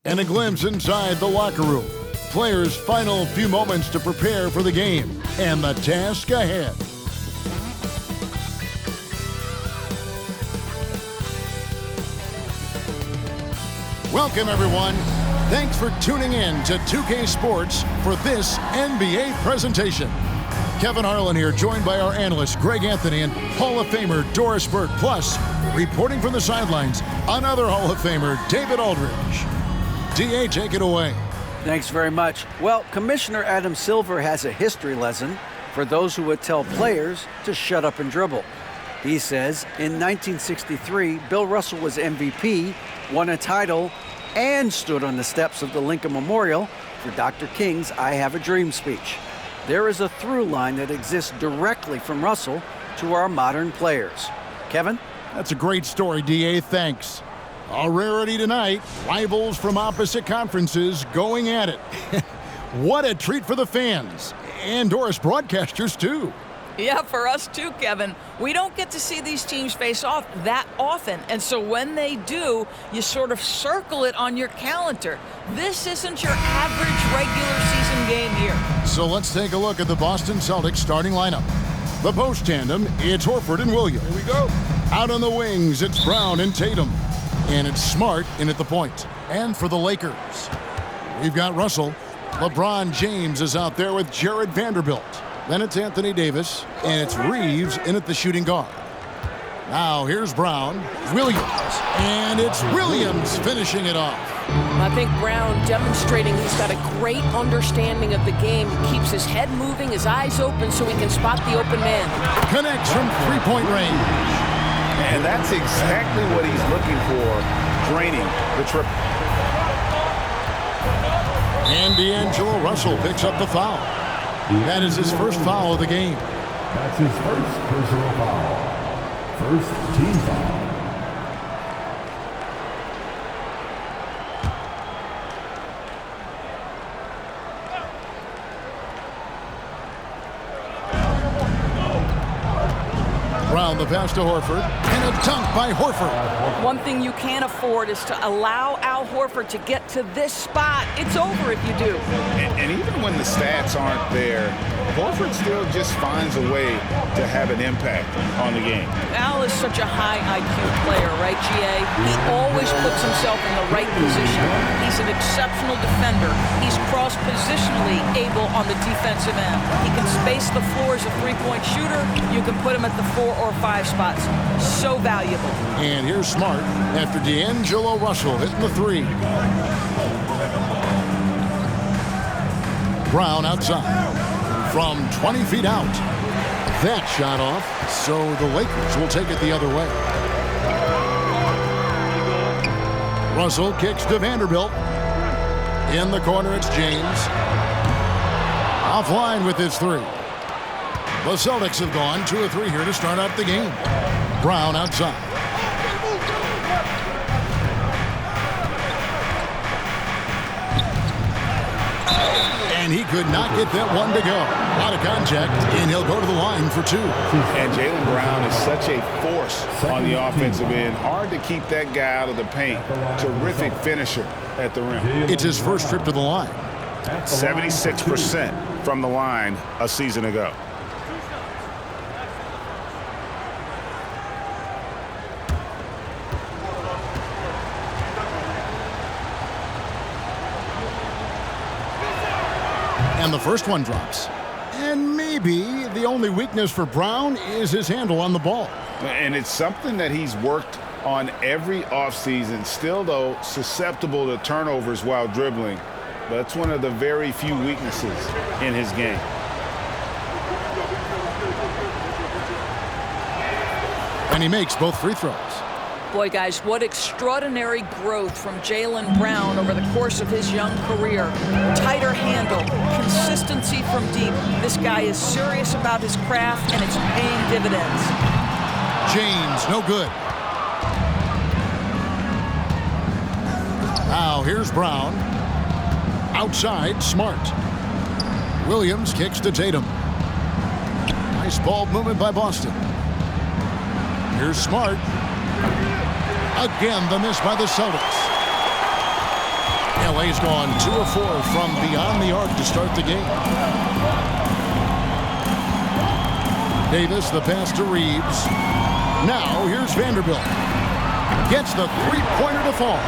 and a glimpse inside the locker room. Players' final few moments to prepare for the game and the task ahead. Welcome, everyone. Thanks for tuning in to 2K Sports for this NBA presentation. Kevin Harlan here, joined by our analysts Greg Anthony and Hall of Famer Doris Burke. Plus, reporting from the sidelines, another Hall of Famer, David Aldridge. DA, take it away. Thanks very much. Well, Commissioner Adam Silver has a history lesson for those who would tell players to shut up and dribble. He says in 1963, Bill Russell was MVP, won a title, and stood on the steps of the Lincoln Memorial for Dr. King's I Have a Dream speech. There is a through line that exists directly from Russell to our modern players. Kevin? That's a great story, DA. Thanks. A rarity tonight, rivals from opposite conferences going at it. What a treat for the fans and Doris broadcasters, too. Yeah, for us too, Kevin. We don't get to see these teams face off that often, and so when they do, you sort of circle it on your calendar. This isn't your average regular season game here. So let's take a look at the Boston Celtics starting lineup. The post tandem, it's Horford and Williams. Here we go. Out on the wings, it's Brown and Tatum. And it's Smart in at the point. And for the Lakers, we've got Russell. LeBron James is out there with Jared Vanderbilt. Then it's Anthony Davis, and it's Reeves in at the shooting guard. Now here's Brown, Williams, and it's Williams finishing it off. I think Brown demonstrating he's got a great understanding of the game. He keeps his head moving, his eyes open so he can spot the open man. Connects from three-point range. And that's exactly what he's looking for, draining the triple. And D'Angelo Russell picks up the foul. That is his first foul of the game. That's his first personal foul. First team foul. Brown the pass to Horford, and a dunk by Horford. One thing you can't afford is to allow Al Horford to get to this spot. It's over if you do. And even when the stats aren't there, Horford still just finds a way to have an impact on the game. Al is such a high IQ player, right, GA? He always puts himself in the right position. He's an exceptional defender. He's cross-positionally able on the defensive end. He can space the floor as a three-point shooter. You can put him at the 4 or 5 spots. So valuable. And here's Smart after D'Angelo Russell hitting the three. Brown outside from 20 feet out. That shot off, so the Lakers will take it the other way. Russell kicks to Vanderbilt. In the corner, it's James. Offline with his three. The Celtics have gone 2 of 3 here to start out the game. Brown outside. And he could not get that one to go. A lot of contact, and he'll go to the line for 2. And Jaylen Brown is such a force on the offensive end. Hard to keep that guy out of the paint. Terrific finisher at the rim. It's his first trip to the line. 76% from the line a season ago. And the first one drops. And maybe the only weakness for Brown is his handle on the ball. And it's something that he's worked on every offseason. Still, though, susceptible to turnovers while dribbling. That's one of the very few weaknesses in his game. And he makes both free throws. Boy, guys, what extraordinary growth from Jaylen Brown over the course of his young career. Tighter handle, consistency from deep. This guy is serious about his craft, and it's paying dividends. James, no good. Now here's Brown. Outside, Smart. Williams kicks to Tatum. Nice ball movement by Boston. Here's Smart. Again, the miss by the Celtics. Lay's gone 2 of 4 from beyond the arc to start the game. Davis, the pass to Reeves. Now here's Vanderbilt. Gets the three-pointer to fall.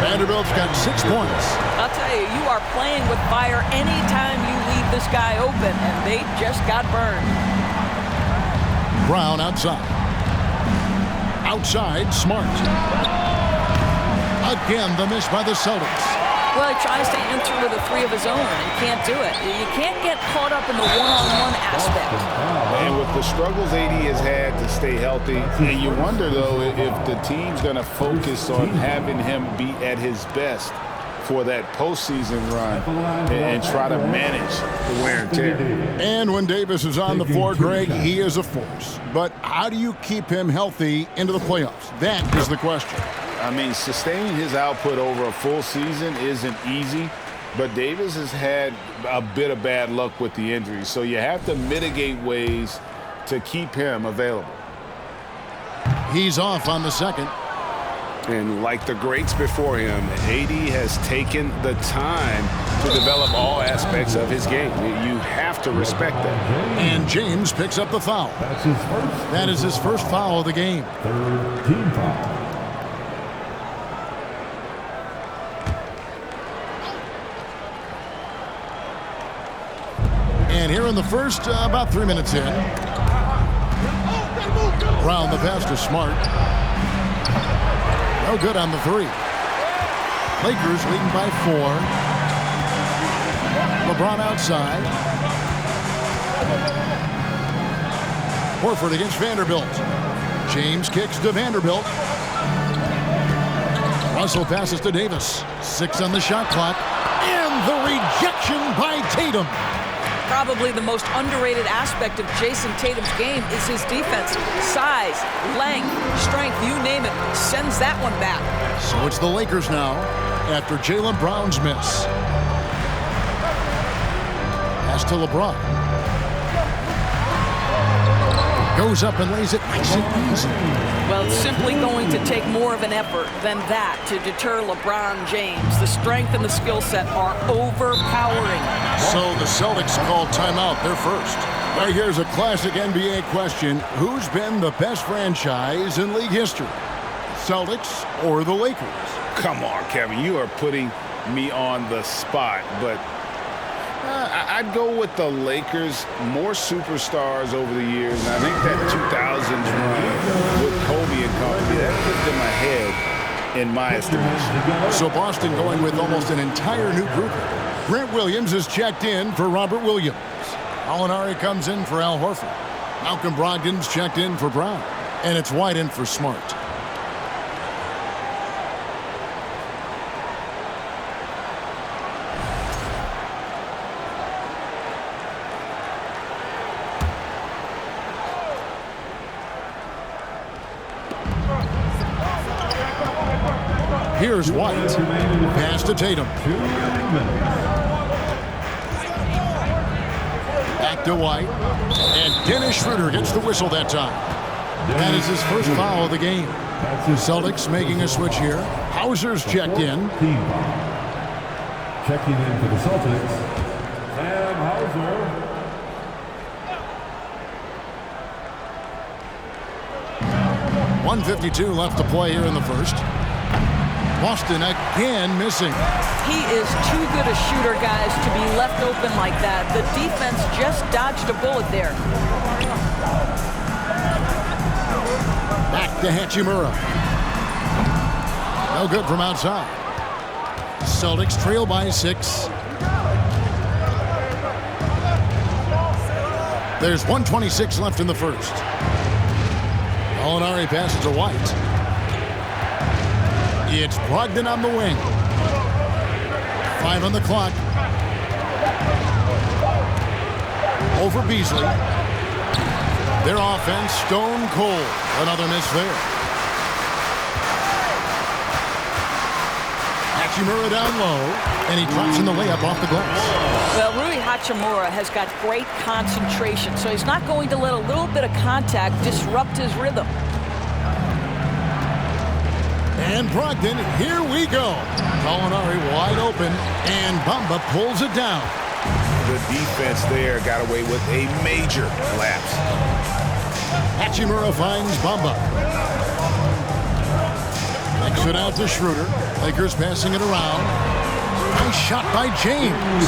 Vanderbilt's got 6 points. I'll tell you, you are playing with fire anytime you leave this guy open, and they just got burned. Brown outside. Outside, Smart. Again, the miss by the Celtics. Well, he tries to enter with a 3 of his own and can't do it. You can't get caught up in the one-on-one aspect. And with the struggles AD has had to stay healthy, and you wonder, though, if the team's going to focus on having him be at his best for that postseason run and try to manage the wear and tear. And when Davis is on the floor, Greg, he is a force. But how do you keep him healthy into the playoffs? That is the question. I mean, sustaining his output over a full season isn't easy, but Davis has had a bit of bad luck with the injuries, so you have to mitigate ways to keep him available. He's off on the second. And like the greats before him, AD has taken the time to develop all aspects of his game. You have to respect that. And James picks up the foul. That's his first. That is his first foul of the game. Third team foul. And here in the first, about 3 minutes in. Brown the pass to Smart. No good on the 3. Lakers leading by 4. LeBron outside. Horford against Vanderbilt. James kicks to Vanderbilt. Russell passes to Davis. 6 on the shot clock. And the rejection by Tatum. Probably the most underrated aspect of Jason Tatum's game is his defense. Size, length, strength, you name it, sends that one back. So it's the Lakers now after Jaylen Brown's miss. Pass to LeBron. Goes up and lays it nice and easy. Well, it's simply going to take more of an effort than that to deter LeBron James. The strength and the skill set are overpowering. So the Celtics call timeout. They're first. Right here's a classic NBA question. Who's been the best franchise in league history? Celtics or the Lakers? Come on, Kevin. You are putting me on the spot, but I'd go with the Lakers. More superstars over the years, and I think that 2000s run with Kobe and company, that put them ahead in my estimation. So Boston going with almost an entire new group. Grant Williams is checked in for Robert Williams. Alinari comes in for Al Horford. Malcolm Brogdon's checked in for Brown. And it's White in for Smart. Here's White. Pass to Tatum. Back to White. And Dennis Schroeder gets the whistle that time. That is his first foul of the game. Celtics making a switch here. Hauser's checked in. Checking in for the Celtics, Sam Hauser. .152 left to play here in the first. Boston again missing. He is too good a shooter, guys, to be left open like that. The defense just dodged a bullet there. Back to Hachimura. No good from outside. Celtics trail by 6. There's 1:26 left in the first. Alinari passes to White. It's Brogdon on the wing. 5 on the clock. Over Beasley. Their offense stone cold. Another miss there. Hachimura down low, and he drops in the layup off the glass. Well, Rui Hachimura has got great concentration, so he's not going to let a little bit of contact disrupt his rhythm. And Brogdon, here we go. Molinari wide open, and Bamba pulls it down. The defense there got away with a major lapse. Hachimura finds Bamba. Kicks it out to Schroeder. Lakers passing it around. Nice shot by James.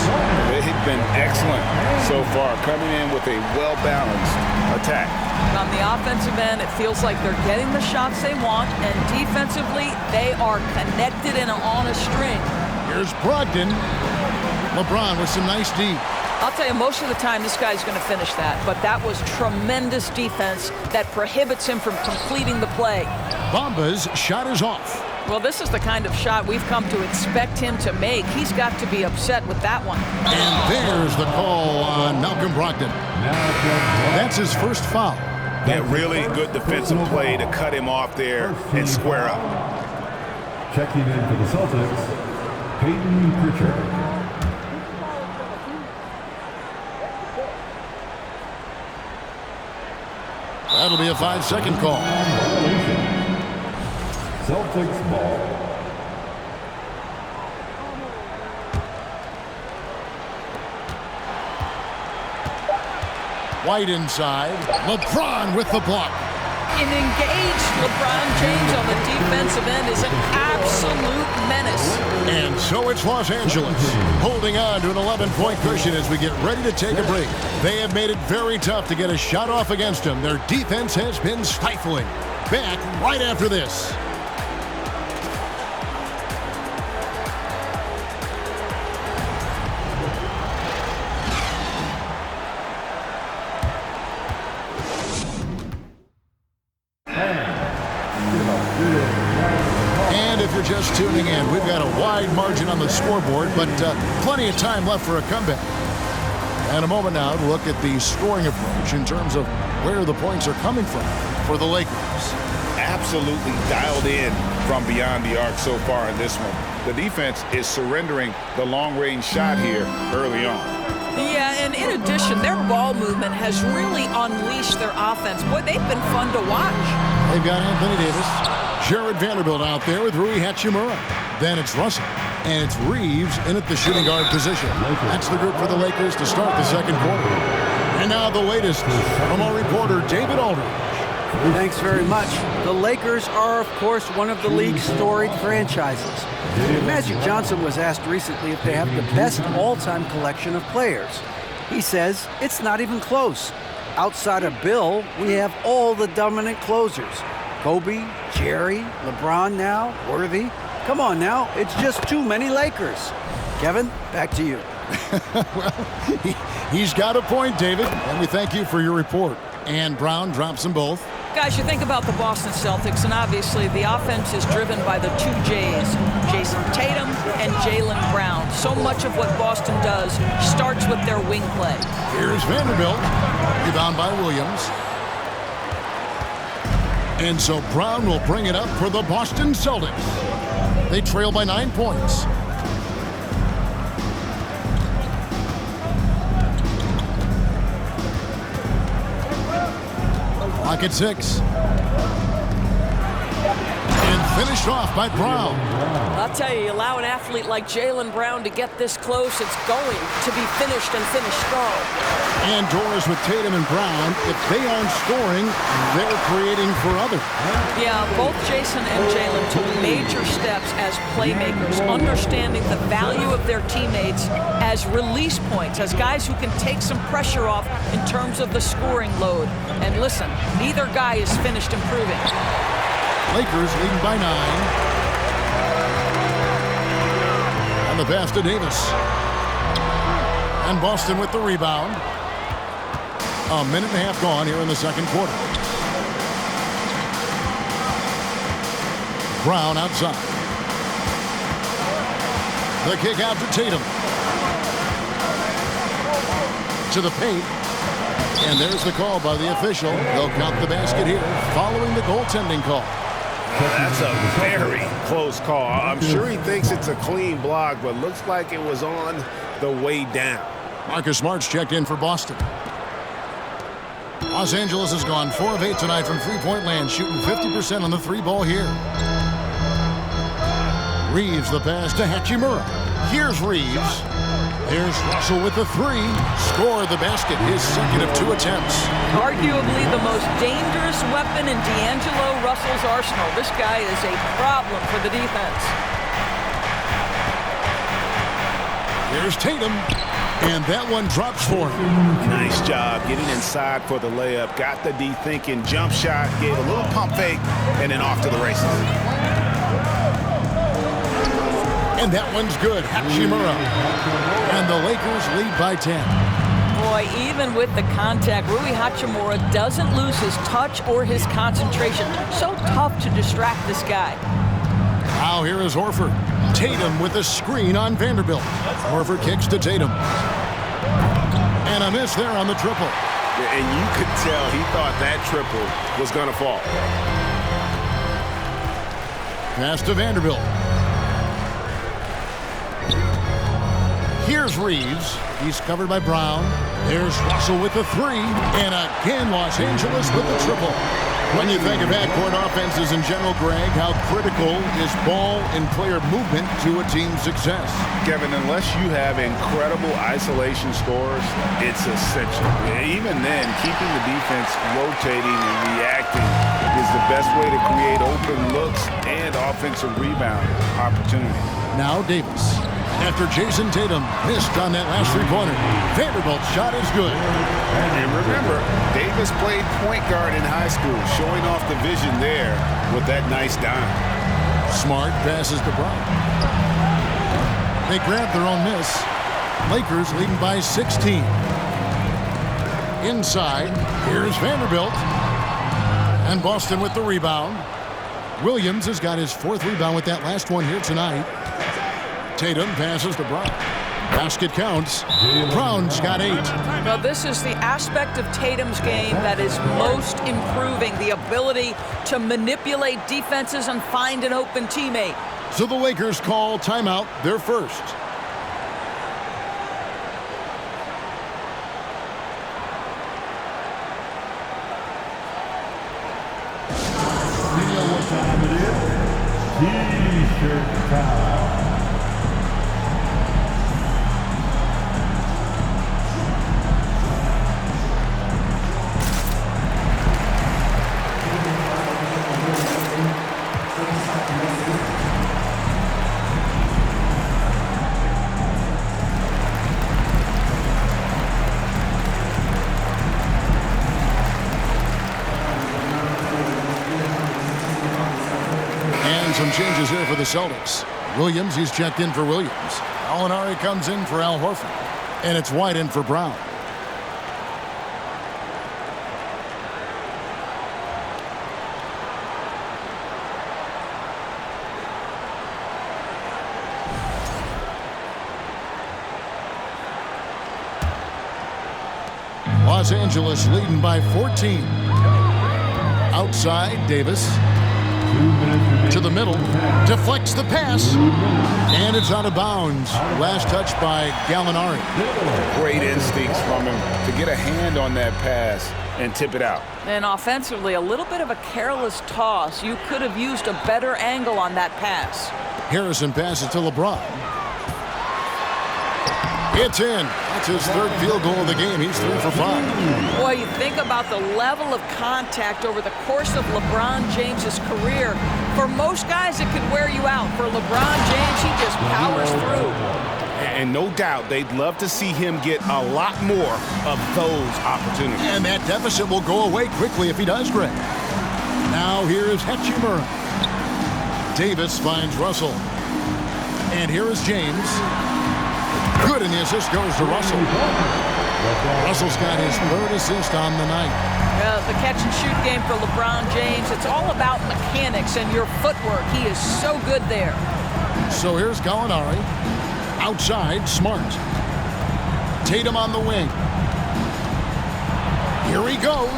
They've been excellent so far, coming in with a well-balanced attack. On the offensive end, it feels like they're getting the shots they want, and defensively, they are connected and on a string. Here's Brogdon. LeBron with some nice D. I'll tell you, most of the time, this guy's going to finish that, but that was tremendous defense that prohibits him from completing the play. Bamba's shot is off. Well, this is the kind of shot we've come to expect him to make. He's got to be upset with that one. And there's the call on Malcolm Brogdon. That's his first foul. Yeah, really good defensive play to cut him off there and square up. Checking in for the Celtics, Peyton Pritchard. That'll be a 5-second call. Celtics ball. White inside. LeBron with the block. An engaged LeBron James on the defensive end is an absolute menace. And so it's Los Angeles holding on to an 11-point cushion as we get ready to take a break. They have made it very tough to get a shot off against them. Their defense has been stifling. Back right after this. And if you're just tuning in, we've got a wide margin on the scoreboard, but plenty of time left for a comeback. And a moment now to look at the scoring approach in terms of where the points are coming from for the Lakers. Absolutely dialed in from beyond the arc so far in this one. The defense is surrendering the long-range shot here early on. Yeah, and in addition, their ball movement has really unleashed their offense. Boy, they've been fun to watch. They've got Anthony Davis, Jared Vanderbilt out there with Rui Hachimura. Then it's Russell, and it's Reeves in at the shooting guard position. That's the group for the Lakers to start the second quarter. And now the latest from our reporter, David Aldridge. Thanks very much. The Lakers are, of course, one of the league's storied franchises. Magic Johnson was asked recently if they have the best all-time collection of players. He says it's not even close. Outside of Bill, we have all the dominant closers. Kobe, Jerry, LeBron now, Worthy. Come on now, it's just too many Lakers. Kevin, back to you. Well, he's got a point, David, and we thank you for your report. And Brown drops them both. Guys, you think about the Boston Celtics, and obviously the offense is driven by the two J's, Jason Tatum and Jaylen Brown. So much of what Boston does starts with their wing play. Here's Vanderbilt, rebound by Williams. And so Brown will bring it up for the Boston Celtics. They trail by 9 points. Clock at 6. And finished off by Brown. I'll tell you, allow an athlete like Jaylen Brown to get this close, it's going to be finished and finished strong. And Doris with Tatum and Brown, if they aren't scoring, they're creating for others. Yeah, both Jason and Jaylen took major steps as playmakers, understanding the value of their teammates as release points, as guys who can take some pressure off in terms of the scoring load. And listen, neither guy is finished improving. Lakers leading by 9. And the pass to Davis. And Boston with the rebound. A minute and a half gone here in the second quarter. Brown outside. The kick out to Tatum. To the paint. And there's the call by the official. They'll count the basket here following the goaltending call. That's a very close call. I'm sure he thinks it's a clean block, but looks like it was on the way down. Marcus Smart's checked in for Boston. Los Angeles has gone 4 of 8 tonight from three-point land, shooting 50% on the three ball here. Reeves the pass to Hachimura. Here's Reeves. There's Russell with the three. Score the basket, his second of 2 attempts. Arguably the most dangerous weapon in D'Angelo Russell's arsenal. This guy is a problem for the defense. Here's Tatum, and that one drops for him. Nice job getting inside for the layup. Got the D thinking, jump shot, gave a little pump fake, and then off to the races. And that one's good, Hachimura. And the Lakers lead by 10. Boy, even with the contact, Rui Hachimura doesn't lose his touch or his concentration. So tough to distract this guy. Now here is Horford. Tatum with a screen on Vanderbilt. Horford kicks to Tatum. And a miss there on the triple. And you could tell he thought that triple was going to fall. Pass to Vanderbilt. Here's Reeves. He's covered by Brown. There's Russell with the three. And again, Los Angeles with the triple. When you think of backcourt offenses in general, Greg, how critical is ball and player movement to a team's success? Kevin, unless you have incredible isolation scores, it's essential. Even then, keeping the defense rotating and reacting is the best way to create open looks and offensive rebound opportunities. Now Davis. After Jason Tatum missed on that last three-pointer, Vanderbilt's shot is good. And remember, Davis played point guard in high school, showing off the vision there with that nice dime. Smart passes to Brown. They grab their own miss. Lakers leading by 16. Inside, here's Vanderbilt. And Boston with the rebound. Williams has got his 4th rebound with that last one here tonight. Tatum passes to Brown. Basket counts. Brown's got 8. Now, this is the aspect of Tatum's game that is most improving, the ability to manipulate defenses and find an open teammate. So the Lakers call timeout, their first. You know what time it is? T-shirt time. Some changes here for the Celtics. Williams, he's checked in for Williams. Gallinari comes in for Al Horford. And it's White in for Brown. Los Angeles leading by 14. Outside, Davis. To the middle, deflects the pass, and it's out of bounds. Last touch by Gallinari. Great instincts from him to get a hand on that pass and tip it out. And offensively, a little bit of a careless toss. You could have used a better angle on that pass. Harrison passes to LeBron. It's in. That's his 3rd field goal of the game. He's 3 for 5. Boy, you think about the level of contact over the course of LeBron James's career. For most guys, it could wear you out. For LeBron James, he just powers through. And no doubt, they'd love to see him get a lot more of those opportunities. And that deficit will go away quickly if he does, Greg. Now here is Hachimura. Davis finds Russell. And here is James. Good, and the assist goes to Russell. Russell's got his 3rd assist on the night. The catch-and-shoot game for LeBron James, it's all about mechanics and your footwork. He is so good there. So here's Gallinari. Outside, Smart. Tatum on the wing. Here he goes.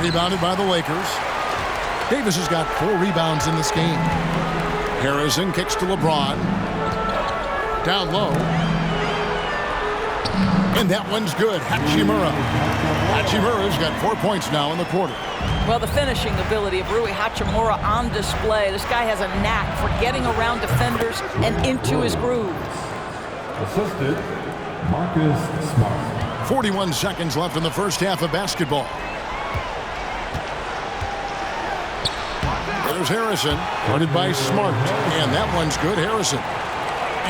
Rebounded by the Lakers. Davis has got 4 rebounds in this game. Harrison kicks to LeBron. Down low. And that one's good. Hachimura. Hachimura's got 4 points now in the quarter. Well, the finishing ability of Rui Hachimura on display. This guy has a knack for getting around defenders and into his groove. Assisted, Marcus Smart. 41 seconds left in the first half of basketball. There's Harrison, guarded by Smart. And that one's good, Harrison.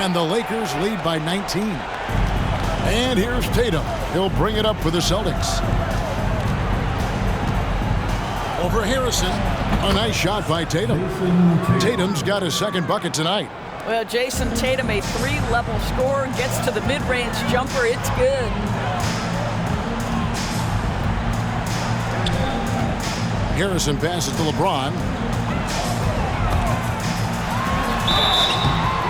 And the Lakers lead by 19. And here's Tatum. He'll bring it up for the Celtics. Over Harrison. A nice shot by Tatum. Tatum's got his second bucket tonight. Well, Jason Tatum, a 3-level scorer, gets to the mid-range jumper. It's good. Harrison passes to LeBron.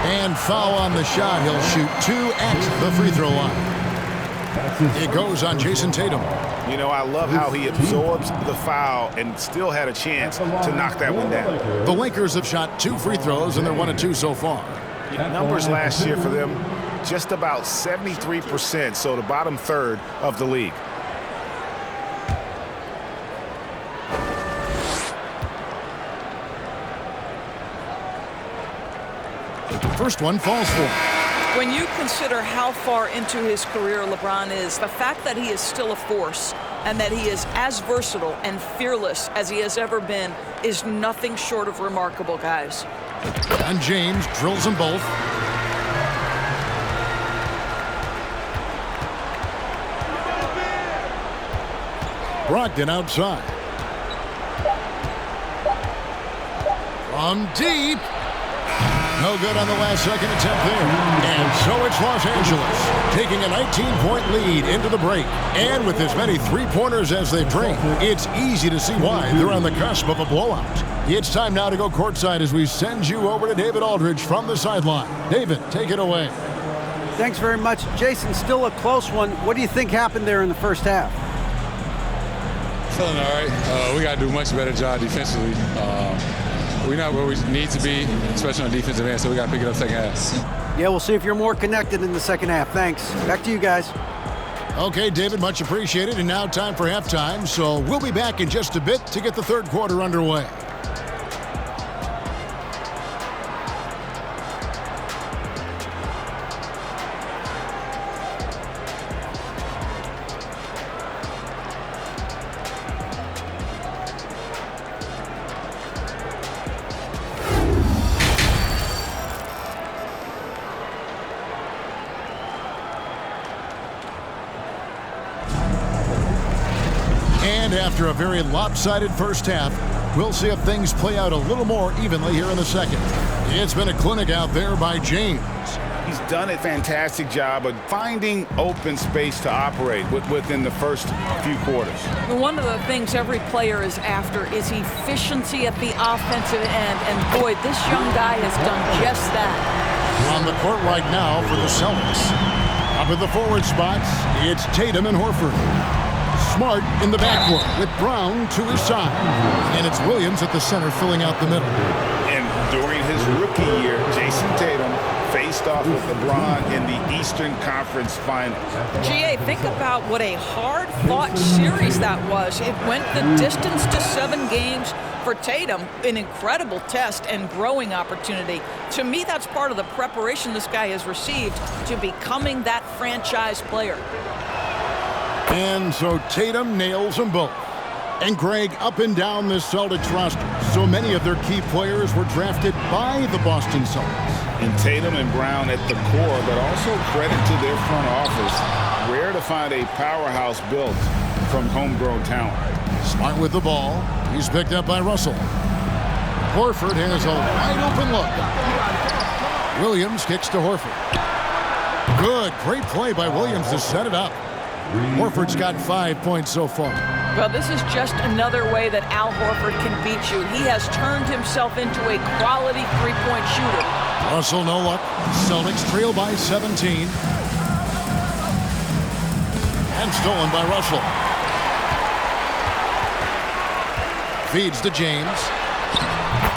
And foul on the shot. He'll shoot 2 at the free throw line. It goes on Jason Tatum. You know, I love how he absorbs the foul and still had a chance to knock that one down. The Lakers have shot 2 free throws, and they're 1 of 2 so far. Numbers last year for them, just about 73%, so the bottom third of the league. First one falls for him. When you consider how far into his career LeBron is, the fact that he is still a force and that he is as versatile and fearless as he has ever been is nothing short of remarkable, guys. And James drills them both. Brogdon outside. From deep. No good on the last second attempt there. And so it's Los Angeles taking a 19-point lead into the break. And with as many three-pointers as they've drained, it's easy to see why they're on the cusp of a blowout. It's time now to go courtside as we send you over to David Aldridge from the sideline. David, take it away. Thanks very much. Jason, still a close one. What do you think happened there in the first half? Feeling all right. We got to do a much better job defensively. We're not where we need to be, especially on the defensive end, so we got to pick it up second half. Yeah, we'll see if you're more connected in the second half. Thanks. Back to you guys. Okay, David, much appreciated. And now time for halftime, so we'll be back in just a bit to get the third quarter underway. And after a very lopsided first half, we'll see if things play out a little more evenly here in the second. It's been a clinic out there by James. He's done a fantastic job of finding open space to operate within the first few quarters. One of the things every player is after is efficiency at the offensive end, and boy, this young guy has done just that. On the court right now for the Celtics. Up at the forward spots, it's Tatum and Horford. Smart in the backcourt with Brown to his side. And it's Williams at the center filling out the middle. And during his rookie year, Jason Tatum faced off with LeBron in the Eastern Conference Finals. GA, think about what a hard-fought series that was. It went the distance to 7 games. For Tatum, an incredible test and growing opportunity. To me, that's part of the preparation this guy has received to becoming that franchise player. And so Tatum nails them both. And Greg, up and down this Celtics roster, so many of their key players were drafted by the Boston Celtics. And Tatum and Brown at the core, but also credit to their front office. Rare to find a powerhouse built from homegrown talent. Smart with the ball. He's picked up by Russell. Horford has a wide open look. Williams kicks to Horford. Good, great play by Williams to set it up. Horford's got 5 points so far. Well, this is just another way that Al Horford can beat you. He has turned himself into a quality three-point shooter. Russell, no luck. Celtics trail by 17. And stolen by Russell. Feeds to James.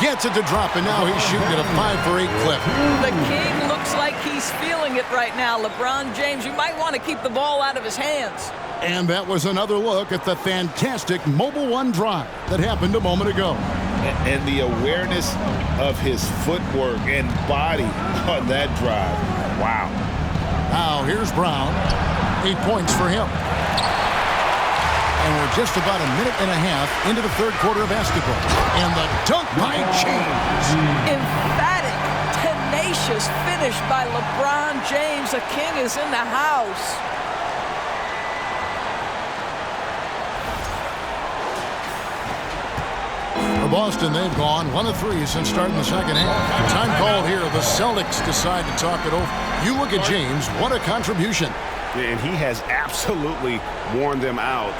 Gets it to drop, and now he's shooting at a 5 for 8 clip. The King looks like he's feeling it right now. LeBron James, you might want to keep the ball out of his hands. And that was another look at the fantastic Mobile One drive that happened a moment ago. And the awareness of his footwork and body on that drive. Wow. Now here's Brown. 8 points for him. And we're just about a minute and a half into the third quarter of basketball. And the dunk by James. Emphatic, tenacious finish by LeBron James. The King is in the house. For Boston, they've gone 1 of 3 since starting the second half. Time called here. The Celtics decide to talk it over. You look at James, what a contribution. And he has absolutely worn them out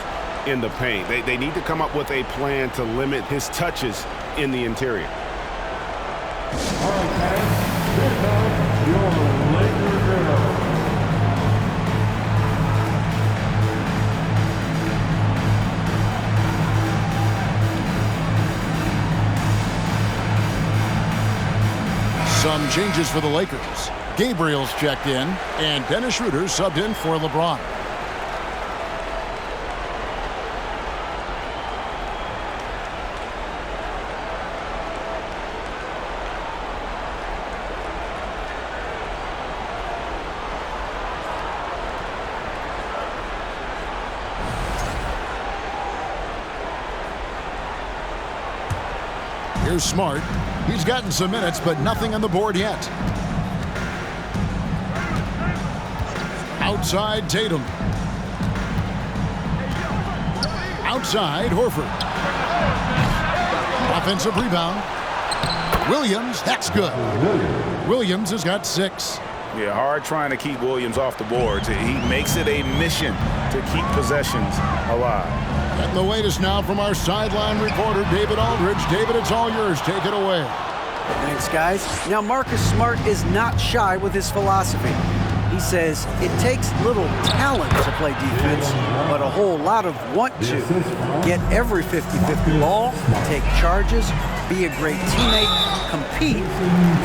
in the paint. They need to come up with a plan to limit his touches in the interior. All right, guys. Here comes your Lakers hero. Some changes for the Lakers. Gabriel's checked in, and Dennis Schroeder subbed in for LeBron. Here's Smart. He's gotten some minutes, but nothing on the board yet. Outside Tatum. Outside Horford. Offensive rebound. Williams, that's good. Williams has got 6. Yeah, hard trying to keep Williams off the boards. He makes it a mission to keep possessions alive. And the latest now from our sideline reporter, David Aldridge. David, it's all yours. Take it away. Thanks, guys. Now, Marcus Smart is not shy with his philosophy. He says it takes little talent to play defense, but a whole lot of want to. Get every 50-50 ball, take charges, be a great teammate, compete,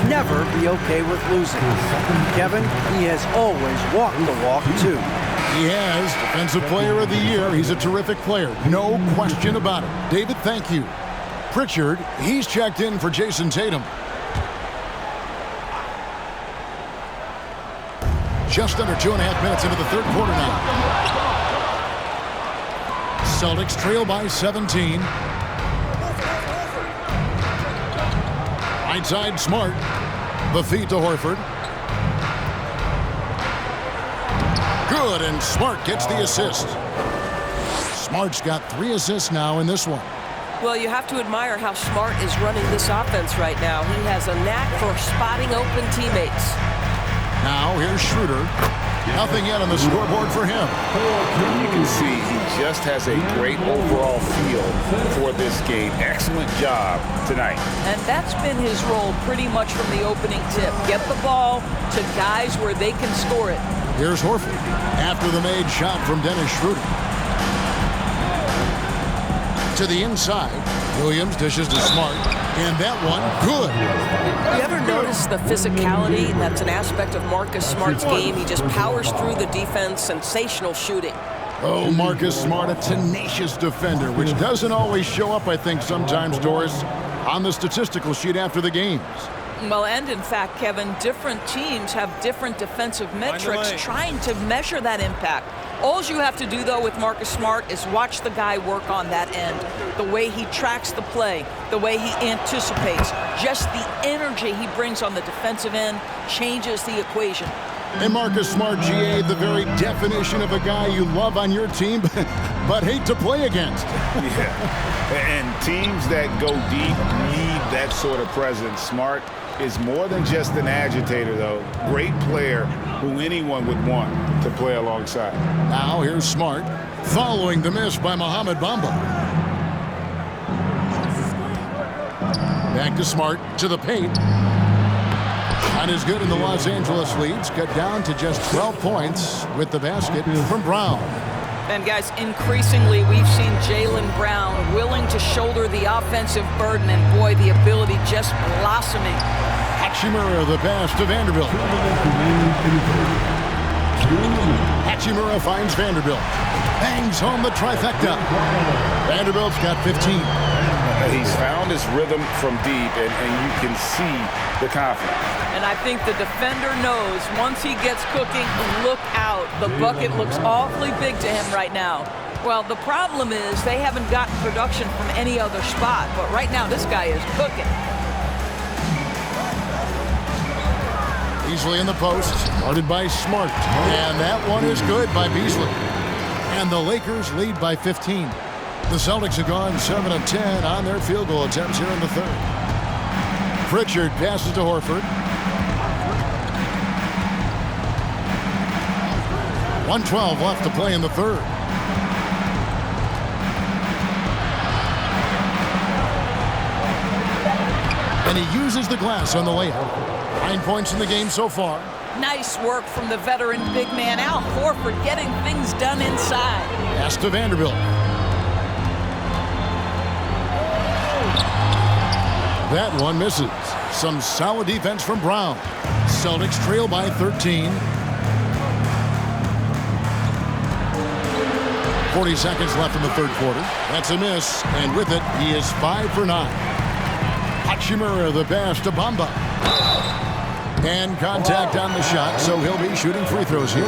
never be okay with losing. Kevin, he has always walked the walk, too. He has Defensive Player of the Year. He's a terrific player. No question about it. David, thank you. Pritchard, he's checked in for Jason Tatum. Just under 2.5 minutes into the third quarter now. Celtics trail by 17. Right side, Smart. The feed to Horford. Good, and Smart gets the assist. Smart's got 3 assists now in this one. Well, you have to admire how Smart is running this offense right now. He has a knack for spotting open teammates. Now here's Schroeder. Nothing yet on the scoreboard for him. You can see he just has a great overall feel for this game. Excellent job tonight. And that's been his role pretty much from the opening tip. Get the ball to guys where they can score it. Here's Horford after the made shot from Dennis Schroeder. To the inside. Williams dishes to Smart. And that one, good. You ever notice the physicality that's an aspect of Marcus Smart's game? He just powers through the defense, sensational shooting. Oh, Marcus Smart, a tenacious defender, which doesn't always show up, I think, sometimes, Doris, on the statistical sheet after the games. Well, and in fact, Kevin, different teams have different defensive metrics trying to measure that impact. All you have to do, though, with Marcus Smart is watch the guy work on that end. The way he tracks the play, the way he anticipates, just the energy he brings on the defensive end changes the equation. And Marcus Smart, GA, the very definition of a guy you love on your team, but hate to play against. Yeah, and teams that go deep need that sort of presence. Smart is more than just an agitator, though. Great player who anyone would want to play alongside. Now here's Smart, following the miss by Mohamed Bamba. Back to Smart, to the paint. Shot is good, and the Los Angeles leads cut down to just 12 points with the basket from Brown. And guys, increasingly we've seen Jaylen Brown willing to shoulder the offensive burden, and boy, the ability just blossoming. Hachimura, the pass to Vanderbilt. Hachimura finds Vanderbilt. Bangs home the trifecta. Vanderbilt's got 15. He's found his rhythm from deep, and you can see the confidence. And I think the defender knows once he gets cooking, look out. The bucket looks awfully big to him right now. Well, the problem is they haven't gotten production from any other spot, but right now this guy is cooking. Beasley in the post, guarded by Smart. And that one is good by Beasley. And the Lakers lead by 15. The Celtics have gone 7 of 10 on their field goal attempts here in the third. Pritchard passes to Horford. 1:12 left to play in the third. And he uses the glass on the layup. 9 points in the game so far. Nice work from the veteran big man Al Horford, getting things done inside. Pass to Vanderbilt. That one misses. Some solid defense from Brown. Celtics trail by 13. 40 seconds left in the third quarter. That's a miss, and with it, he is 5 for 9. Hachimura, the pass to Bamba. And contact on the shot, so he'll be shooting free throws here.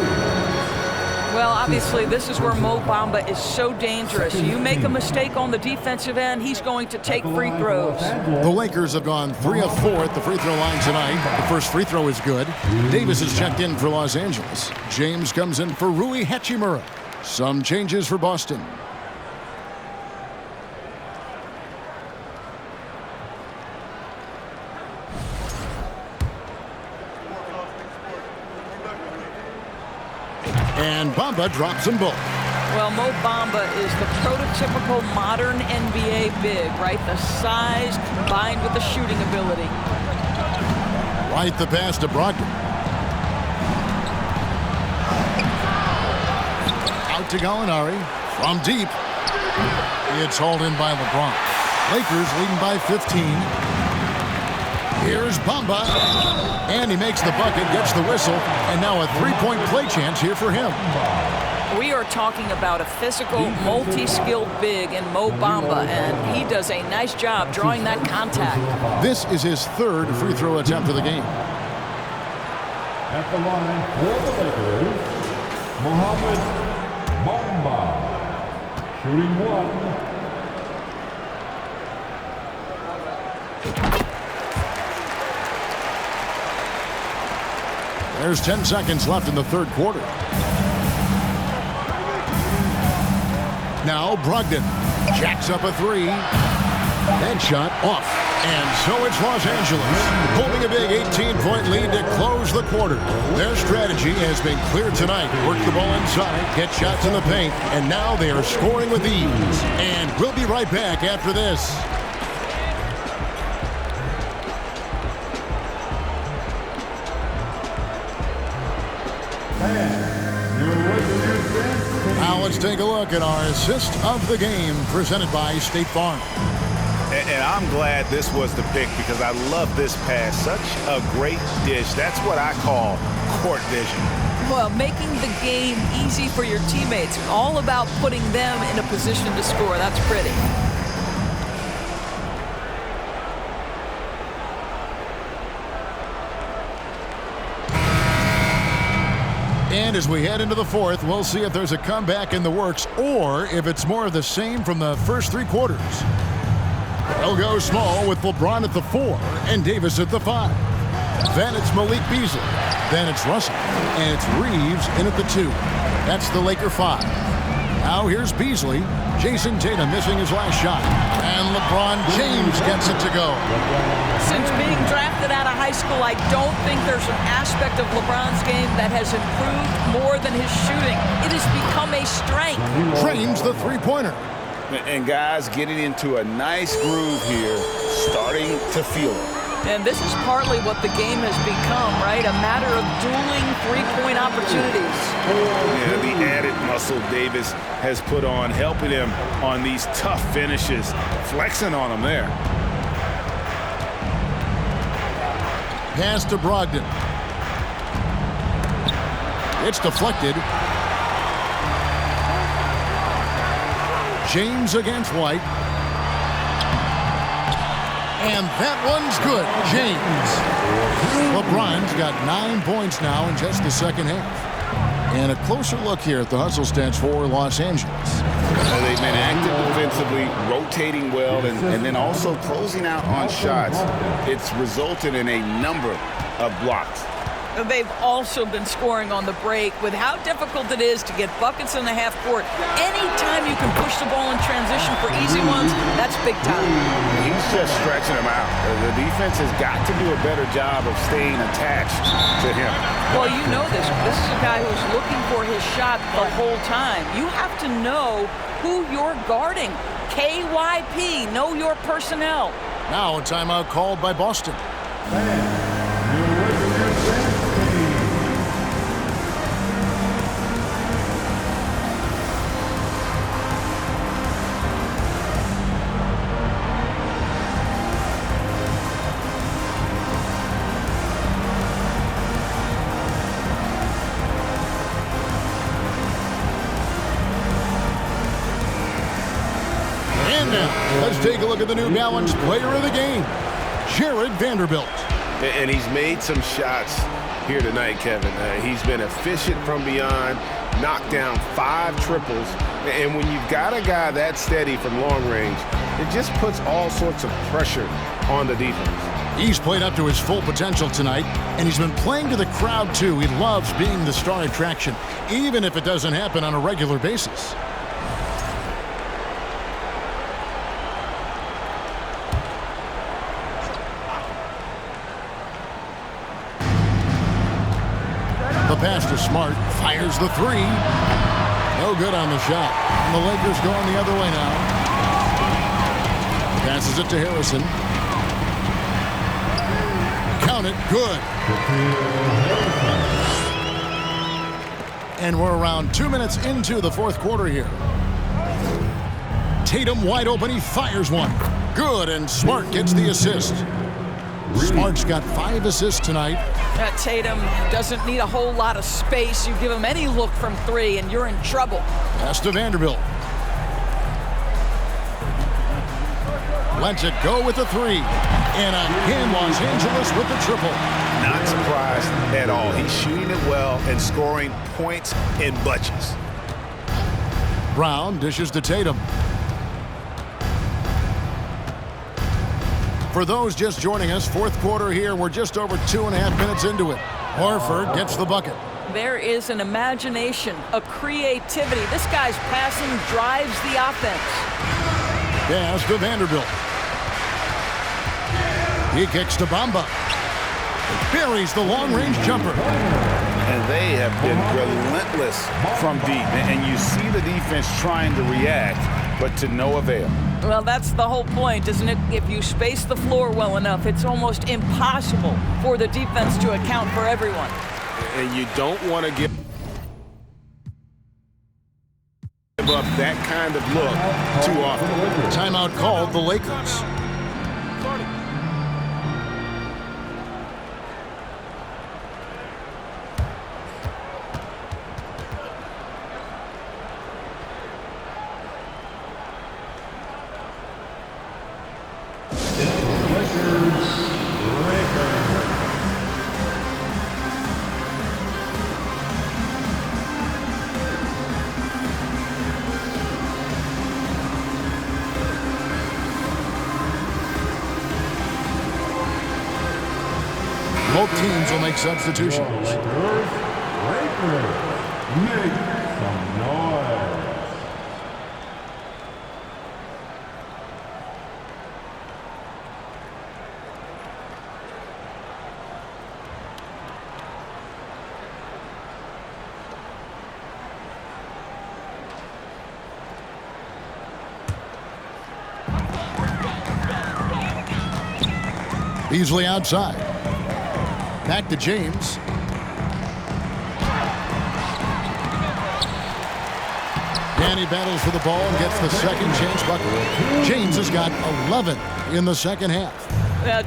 Well, obviously, this is where Mo Bamba is so dangerous. You make a mistake on the defensive end, he's going to take free throws. The Lakers have gone 3 of 4 at the free throw line tonight. The first free throw is good. Davis is checked in for Los Angeles. James comes in for Rui Hachimura. Some changes for Boston. And Bamba drops them both. Well, Mo Bamba is the prototypical modern NBA big, right? The size combined with the shooting ability. Right, the pass to Brogdon. Out to Gallinari. From deep. It's hauled in by LeBron. Lakers leading by 15. Here's Bamba. And he makes the bucket, gets the whistle, and now a three-point play chance here for him. We are talking about a physical, multi-skilled big in Mo Bamba, and he does a nice job drawing that contact. This is his third free throw attempt of the game. At the line for the Lakers, Mohamed Bamba, shooting 1. There's 10 seconds left in the third quarter. Now Brogdon jacks up a three. That shot off. And so it's Los Angeles holding a big 18-point lead to close the quarter. Their strategy has been clear tonight. Work the ball inside, get shots in the paint, and now they are scoring with ease. And we'll be right back after this. Now let's take a look at our assist of the game presented by State Farm. And I'm glad this was the pick because I love this pass. Such a great dish. That's what I call court vision. Well, making the game easy for your teammates. All about putting them in a position to score. That's pretty. And as we head into the fourth, we'll see if there's a comeback in the works or if it's more of the same from the first three quarters. They'll go small with LeBron at the 4 and Davis at the 5. Then it's Malik Beasley. Then it's Russell. And it's Reeves in at the 2. That's the Laker 5. Now here's Beasley. Jason Tatum missing his last shot. And LeBron James gets it to go. Since being drafted out of high school, I don't think there's an aspect of LeBron's game that has improved more than his shooting. It has become a strength. Drains the three-pointer. And guys getting into a nice groove here, starting to feel it. And this is partly what the game has become, right? A matter of dueling three-point opportunities. Yeah, the added muscle Davis has put on, helping him on these tough finishes, flexing on him there. Pass to Brogdon. It's deflected. James against White. And that one's good. James. LeBron's got 9 points now in just the second half. And a closer look here at the hustle stats for Los Angeles. They've been active defensively, rotating well, and then also closing out on shots. It's resulted in a number of blocks. They've also been scoring on the break. With how difficult it is to get buckets in the half court, anytime you can push the ball in transition for easy ones, that's big time. He's just stretching them out. The defense has got to do a better job of staying attached to him. Well, you know this. This is a guy who's looking for his shot the whole time. You have to know who you're guarding. KYP, know your personnel. Now a timeout called by Boston. Let's take a look at the New Balance player of the game, Jared Vanderbilt. And he's made some shots here tonight, Kevin. He's been efficient from beyond, knocked down 5 triples. And when you've got a guy that steady from long range, it just puts all sorts of pressure on the defense. He's played up to his full potential tonight, and he's been playing to the crowd, too. He loves being the star attraction, even if it doesn't happen on a regular basis. The pass to Smart, fires the 3. No good on the shot. And the Lakers going the other way now. Passes it to Harrison. Count it, good. And we're around 2 minutes into the fourth quarter here. Tatum wide open, he fires one. Good, and Smart gets the assist. Smart's got 5 assists tonight. Tatum doesn't need a whole lot of space. You give him any look from 3 and you're in trouble. Pass to Vanderbilt. Lets it go with the 3. And again, Los Angeles with the triple. Not surprised at all. He's shooting it well and scoring points in bunches. Brown dishes to Tatum. For those just joining us, fourth quarter here, we're just over 2.5 minutes into it. Horford gets the bucket. There is an imagination, a creativity. This guy's passing drives the offense. Pass to Vanderbilt. He kicks to Bamba. Buries the long-range jumper. And they have been relentless from deep. And you see the defense trying to react, but to no avail. Well, that's the whole point, isn't it? If you space the floor well enough, it's almost impossible for the defense to account for everyone. And you don't want to give up that kind of look too often. Timeout called the Lakers. Both teams will make substitutions. Lakers, make some noise. Beasley outside. Back to James. Danny battles for the ball and gets the second chance bucket. James has got 11 in the second half.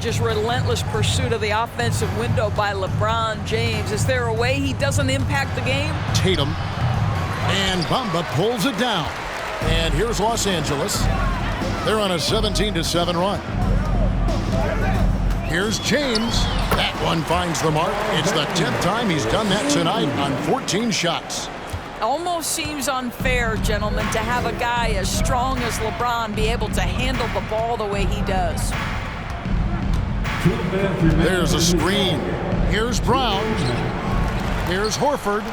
Just relentless pursuit of the offensive window by LeBron James. Is there a way he doesn't impact the game? Tatum. And Bamba pulls it down. And here's Los Angeles. They're on a 17-7 run. Here's James. That one finds the mark. It's the 10th time he's done that tonight on 14 shots. Almost seems unfair, gentlemen, to have a guy as strong as LeBron be able to handle the ball the way he does. There's a screen. Here's Brown. Here's Horford.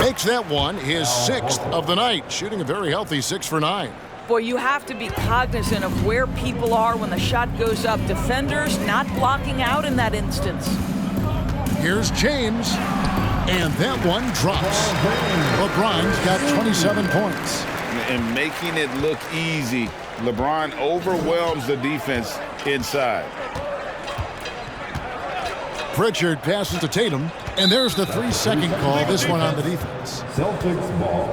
Makes that one his 6th of the night, shooting a very healthy 6 for 9. Boy, you have to be cognizant of where people are when the shot goes up. Defenders not blocking out in that instance. Here's James. And that one drops. LeBron's got 27 points. And making it look easy, LeBron overwhelms the defense inside. Pritchard passes to Tatum, and there's the 3-second call, this one on the defense. Celtics ball.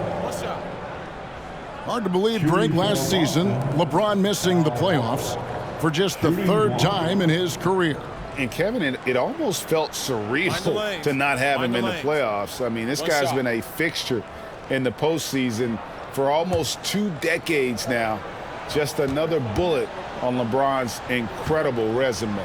Hard to believe, Greg, last season, LeBron missing the playoffs for just the 3rd time in his career. And Kevin, it almost felt surreal to not have him in the playoffs. I mean, this guy's been a fixture in the postseason for almost 2 decades now. Just another bullet on LeBron's incredible resume.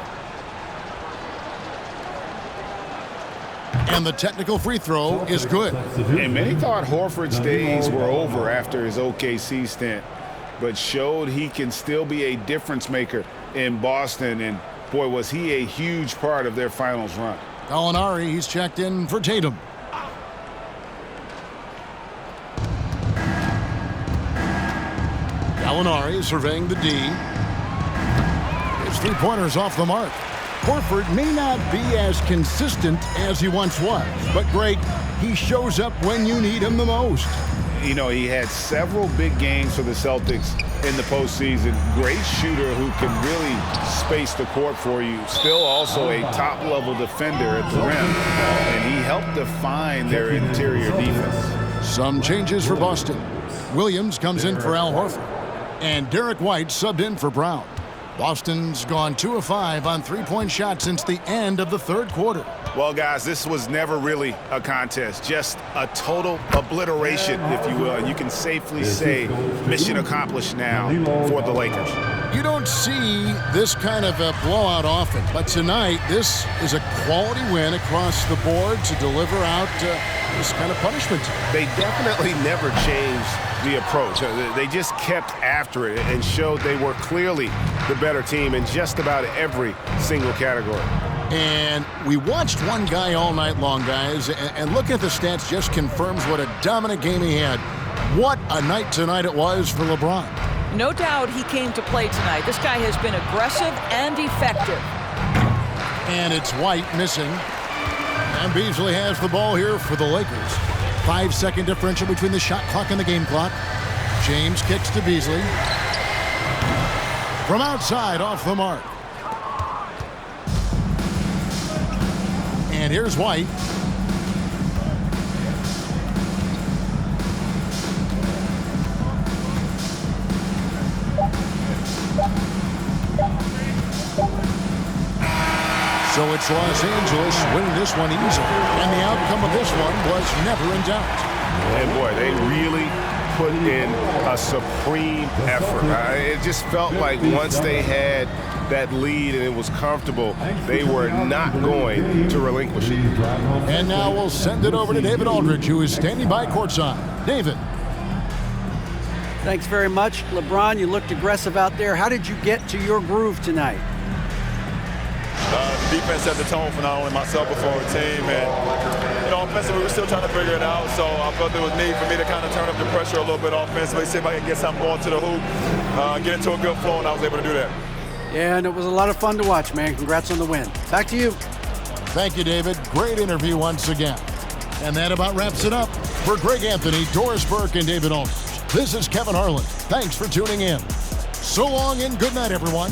And the technical free throw is good. And many thought Horford's days were over after his OKC stint, but showed he can still be a difference maker in Boston. And boy, was he a huge part of their finals run. Gallinari, he's checked in for Tatum. Gallinari surveying the D. His 3-pointers off the mark. Horford may not be as consistent as he once was, but Greg, he shows up when you need him the most. You know, he had several big games for the Celtics in the postseason. Great shooter who can really space the court for you. Still also a top-level defender at the rim. And he helped define their interior defense. Some changes for Boston. Williams comes in for Al Horford. And Derek White subbed in for Brown. Boston's gone 2 of 5 on 3-point shots since the end of the 3rd quarter. Well, guys, this was never really a contest, just a total obliteration, if you will. And you can safely say mission accomplished now for the Lakers. You don't see this kind of a blowout often, but tonight this is a quality win across the board to deliver out this kind of punishment. They definitely never changed the approach. They just kept after it and showed they were clearly the better team in just about every single category. And we watched one guy all night long, guys, and looking at the stats just confirms what a dominant game he had. What a night tonight it was for LeBron. No doubt he came to play tonight. This guy has been aggressive and effective. And it's White missing. And Beasley has the ball here for the Lakers. 5-second differential between the shot clock and the game clock. James kicks to Beasley. From outside, off the mark. And here's White. So it's Los Angeles winning this one easily. And the outcome of this one was never in doubt. And boy, they really put in a supreme effort. It just felt like once they had that lead and it was comfortable, they were not going to relinquish it. And now we'll send it over to David Aldridge, who is standing by courtside. David. Thanks very much. LeBron, you looked aggressive out there. How did you get to your groove tonight? The defense set the tone for not only myself but for our team. And, you know, offensively, we were still trying to figure it out. So I felt there was need for me to kind of turn up the pressure a little bit offensively, see if I can get something going to the hoop, get into a good flow, and I was able to do that. Yeah, and it was a lot of fun to watch, man. Congrats on the win. Back to you. Thank you, David. Great interview once again. And that about wraps it up. For Greg Anthony, Doris Burke, and David Aldridge, this is Kevin Harlan. Thanks for tuning in. So long and good night, everyone.